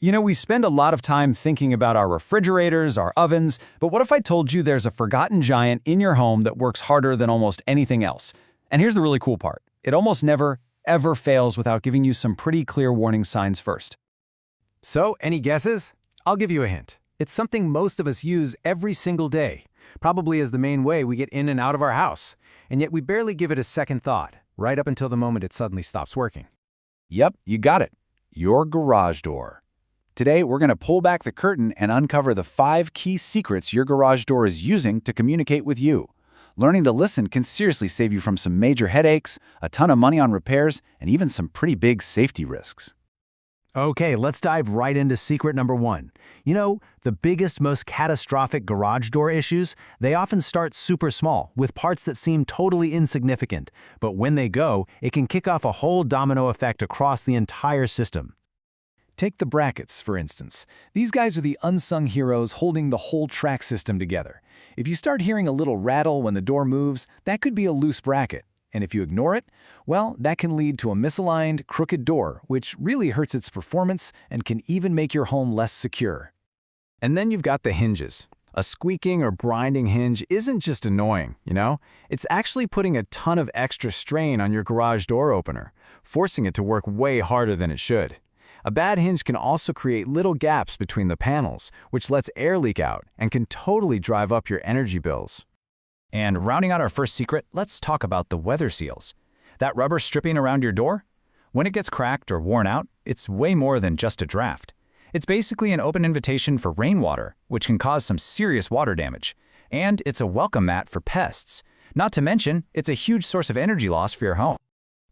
You know, we spend a lot of time thinking about our refrigerators, our ovens, but what if I told you there's a forgotten giant in your home that works harder than almost anything else? And here's the really cool part. It almost never, ever fails without giving you some pretty clear warning signs first. So, any guesses? I'll give you a hint. It's something most of us use every single day, probably as the main way we get in and out of our house, and yet we barely give it a second thought, right up until the moment it suddenly stops working. Yep, you got it. Your garage door. Today, we're going to pull back the curtain and uncover the 5 key secrets your garage door is using to communicate with you. Learning to listen can seriously save you from some major headaches, a ton of money on repairs, and even some pretty big safety risks. Okay, let's dive right into secret number 1. You know, the biggest, most catastrophic garage door issues, they often start super small, with parts that seem totally insignificant. But when they go, it can kick off a whole domino effect across the entire system. Take the brackets, for instance. These guys are the unsung heroes holding the whole track system together. If you start hearing a little rattle when the door moves, that could be a loose bracket. And if you ignore it, well, that can lead to a misaligned, crooked door, which really hurts its performance and can even make your home less secure. And then you've got the hinges. A squeaking or grinding hinge isn't just annoying, you know? It's actually putting a ton of extra strain on your garage door opener, forcing it to work way harder than it should. A bad hinge can also create little gaps between the panels, which lets air leak out and can totally drive up your energy bills. And rounding out our first secret, let's talk about the weather seals. That rubber stripping around your door? When it gets cracked or worn out, it's way more than just a draft. It's basically an open invitation for rainwater, which can cause some serious water damage. And it's a welcome mat for pests. Not to mention, it's a huge source of energy loss for your home.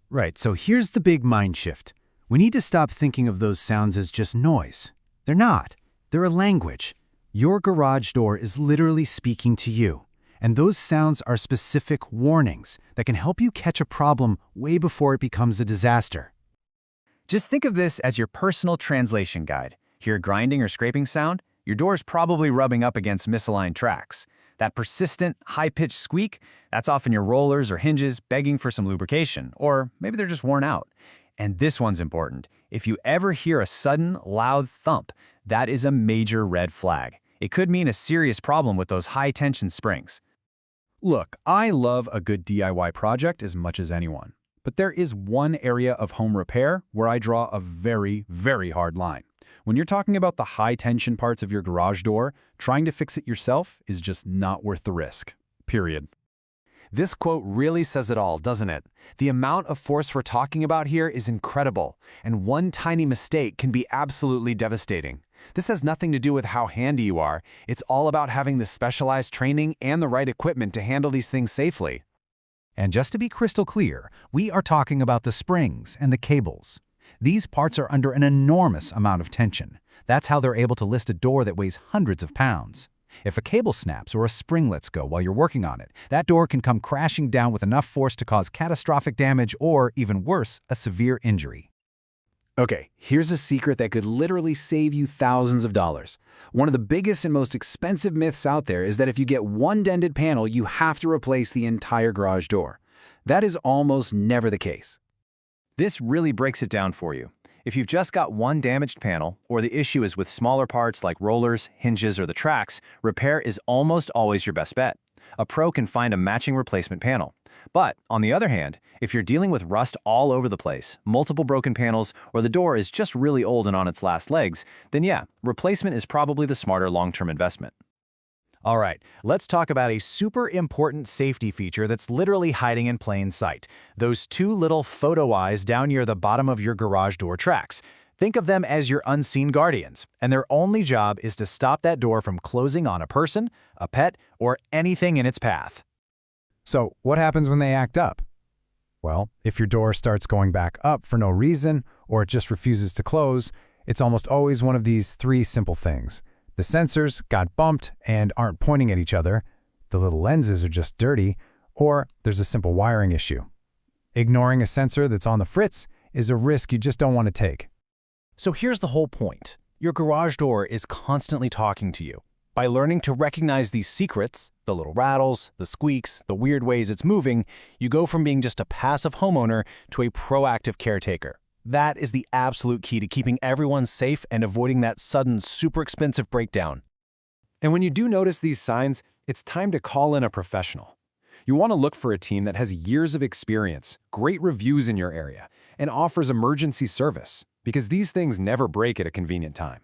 Right, so here's the big mind shift. We need to stop thinking of those sounds as just noise. They're not. They're a language. Your garage door is literally speaking to you. And those sounds are specific warnings that can help you catch a problem way before it becomes a disaster. Just think of this as your personal translation guide. Hear a grinding or scraping sound? Your door's probably rubbing up against misaligned tracks. That persistent, high-pitched squeak, that's often your rollers or hinges begging for some lubrication, or maybe they're just worn out. And this one's important. If you ever hear a sudden, loud thump, that is a major red flag. It could mean a serious problem with those high-tension springs. Look, I love a good DIY project as much as anyone. But there is one area of home repair where I draw a very, very hard line. When you're talking about the high-tension parts of your garage door, trying to fix it yourself is just not worth the risk. Period. This quote really says it all, doesn't it? The amount of force we're talking about here is incredible, and one tiny mistake can be absolutely devastating. This has nothing to do with how handy you are. It's all about having the specialized training and the right equipment to handle these things safely. And just to be crystal clear, we are talking about the springs and the cables. These parts are under an enormous amount of tension. That's how they're able to lift a door that weighs hundreds of pounds. If a cable snaps or a spring lets go while you're working on it, that door can come crashing down with enough force to cause catastrophic damage or, even worse, a severe injury. Okay, here's a secret that could literally save you thousands of dollars. One of the biggest and most expensive myths out there is that if you get one dented panel, you have to replace the entire garage door. That is almost never the case. This really breaks it down for you. If you've just got one damaged panel, or the issue is with smaller parts like rollers, hinges, or the tracks, repair is almost always your best bet. A pro can find a matching replacement panel. But, on the other hand, if you're dealing with rust all over the place, multiple broken panels, or the door is just really old and on its last legs, then yeah, replacement is probably the smarter long-term investment. All right, let's talk about a super important safety feature that's literally hiding in plain sight. Those 2 little photo eyes down near the bottom of your garage door tracks. Think of them as your unseen guardians, and their only job is to stop that door from closing on a person, a pet, or anything in its path. So, what happens when they act up? Well, if your door starts going back up for no reason, or it just refuses to close, it's almost always one of these 3 simple things. The sensors got bumped and aren't pointing at each other, the little lenses are just dirty, or there's a simple wiring issue. Ignoring a sensor that's on the fritz is a risk you just don't want to take. So here's the whole point. Your garage door is constantly talking to you. By learning to recognize these secrets, the little rattles, the squeaks, the weird ways it's moving, you go from being just a passive homeowner to a proactive caretaker. That is the absolute key to keeping everyone safe and avoiding that sudden, super expensive breakdown. And when you do notice these signs, it's time to call in a professional. You want to look for a team that has years of experience, great reviews in your area, and offers emergency service, because these things never break at a convenient time.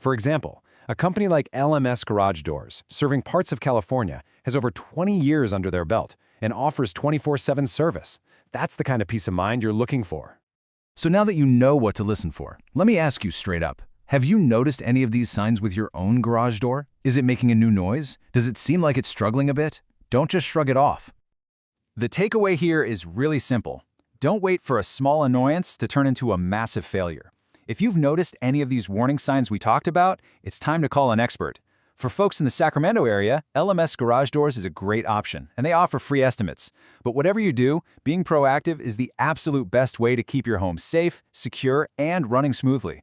For example, a company like LMS Garage Doors, serving parts of California, has over 20 years under their belt and offers 24/7 service. That's the kind of peace of mind you're looking for. So now that you know what to listen for, let me ask you straight up. Have you noticed any of these signs with your own garage door? Is it making a new noise? Does it seem like it's struggling a bit? Don't just shrug it off. The takeaway here is really simple. Don't wait for a small annoyance to turn into a massive failure. If you've noticed any of these warning signs we talked about, it's time to call an expert. For folks in the Sacramento area, LMS Garage Doors is a great option, and they offer free estimates. But whatever you do, being proactive is the absolute best way to keep your home safe, secure, and running smoothly.